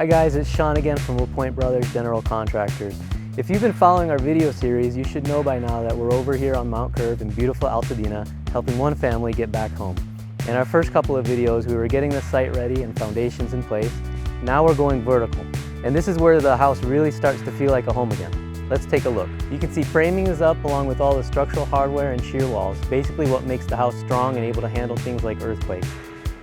Hi guys, it's Sean again from LaPointe Brothers General Contractors. If you've been following our video series, you should know by now that we're over here on Mount Curve in beautiful Altadena, helping one family get back home. In our first couple of videos, we were getting the site ready and foundations in place. Now we're going vertical. And this is where the house really starts to feel like a home again. Let's take a look. You can see framing is up along with all the structural hardware and shear walls, basically what makes the house strong and able to handle things like earthquakes.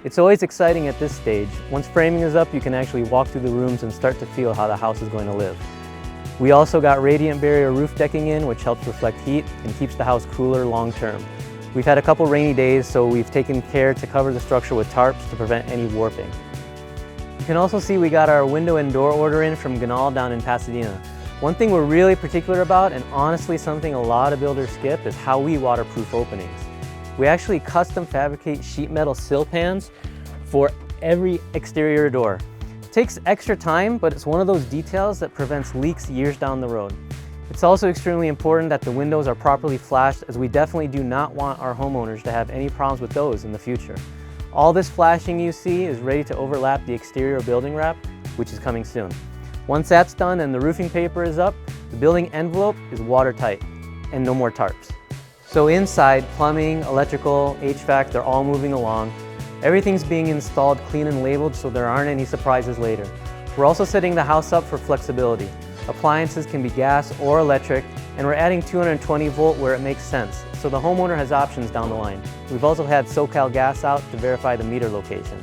It's always exciting at this stage. Once framing is up, you can actually walk through the rooms and start to feel how the house is going to live. We also got radiant barrier roof decking in, which helps reflect heat and keeps the house cooler long term. We've had a couple rainy days, so we've taken care to cover the structure with tarps to prevent any warping. You can also see we got our window and door order in from Ganal down in Pasadena. One thing we're really particular about, and honestly something a lot of builders skip, is how we waterproof openings. We actually custom fabricate sheet metal sill pans for every exterior door. It takes extra time, but it's one of those details that prevents leaks years down the road. It's also extremely important that the windows are properly flashed, as we definitely do not want our homeowners to have any problems with those in the future. All this flashing you see is ready to overlap the exterior building wrap, which is coming soon. Once that's done and the roofing paper is up, the building envelope is watertight and no more tarps. So inside, plumbing, electrical, HVAC, they're all moving along. Everything's being installed clean and labeled so there aren't any surprises later. We're also setting the house up for flexibility. Appliances can be gas or electric, and we're adding 220 volt where it makes sense, so the homeowner has options down the line. We've also had SoCal Gas out to verify the meter location.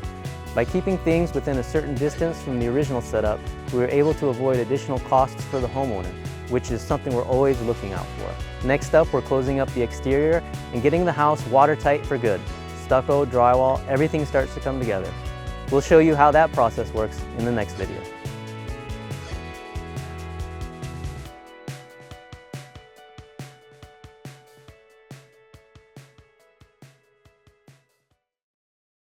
By keeping things within a certain distance from the original setup, we were able to avoid additional costs for the homeowner, which is something we're always looking out for. Next up, we're closing up the exterior and getting the house watertight for good. Stucco, drywall, everything starts to come together. We'll show you how that process works in the next video.